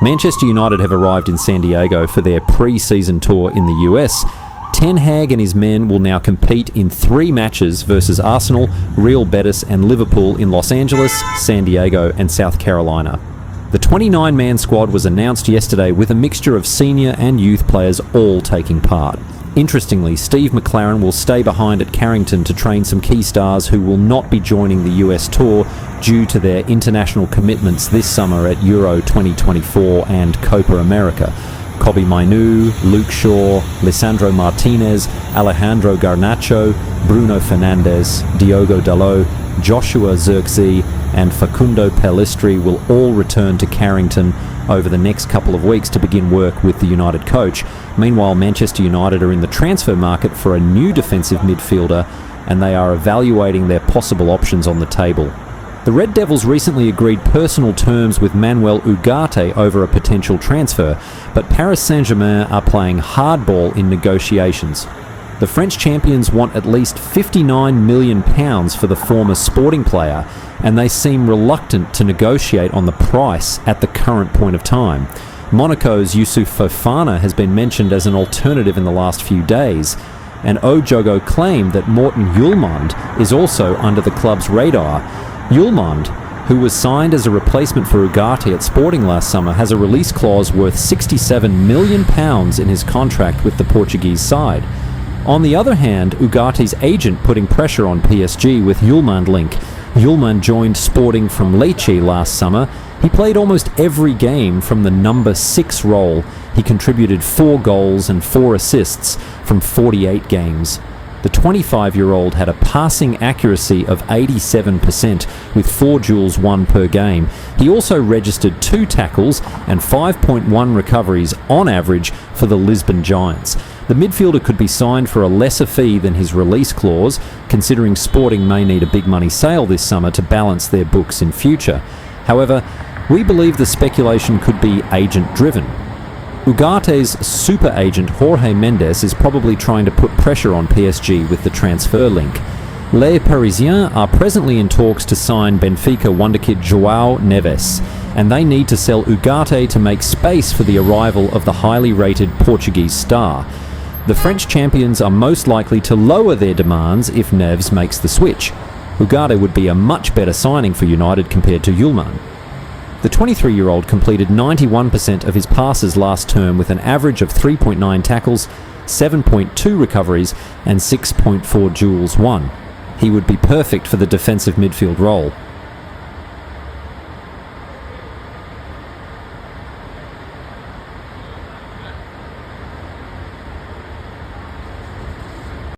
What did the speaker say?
Manchester United have arrived in San Diego for their pre-season tour in the US. Ten Hag and his men will now compete in 3 matches versus Arsenal, Real Betis and Liverpool in Los Angeles, San Diego and South Carolina. The 29-man squad was announced yesterday with a mixture of senior and youth players all taking part. Interestingly, Steve McLaren will stay behind at Carrington to train some key stars who will not be joining the US tour due to their international commitments this summer at Euro 2024 and Copa America. Kobbie Mainoo, Luke Shaw, Lisandro Martinez, Alejandro Garnacho, Bruno Fernandes, Diogo Dalot, Joshua Zirkzee and Facundo Pellistri will all return to Carrington over the next couple of weeks to begin work with the United coach. Meanwhile, Manchester United are in the transfer market for a new defensive midfielder and they are evaluating their possible options on the table. The Red Devils recently agreed personal terms with Manuel Ugarte over a potential transfer, but Paris Saint-Germain are playing hardball in negotiations. The French champions want at least £59 million for the former Sporting player, and they seem reluctant to negotiate on the price at the current point of time. Monaco's Youssouf Fofana has been mentioned as an alternative in the last few days, and Ojogo claimed that Morten Hjulmand is also under the club's radar. Hjulmand, who was signed as a replacement for Ugarte at Sporting last summer, has a release clause worth £67 million in his contract with the Portuguese side. On the other hand, Ugarte's agent putting pressure on PSG with Hjulmand link. Hjulmand joined Sporting from Lecce last summer. He played almost every game from the number 6 role. He contributed 4 goals and 4 assists from 48 games. The 25-year-old had a passing accuracy of 87% with 4 duels won per game. He also registered 2 tackles and 5.1 recoveries on average for the Lisbon Giants. The midfielder could be signed for a lesser fee than his release clause, considering Sporting may need a big money sale this summer to balance their books in future. However, we believe the speculation could be agent-driven. Ugarte's super agent Jorge Mendes is probably trying to put pressure on PSG with the transfer link. Les Parisiens are presently in talks to sign Benfica wonderkid João Neves, and they need to sell Ugarte to make space for the arrival of the highly rated Portuguese star. The French champions are most likely to lower their demands if Neves makes the switch. Ugarte would be a much better signing for United compared to Hjulmand. The 23-year-old completed 91% of his passes last term with an average of 3.9 tackles, 7.2 recoveries and 6.4 duels won. He would be perfect for the defensive midfield role.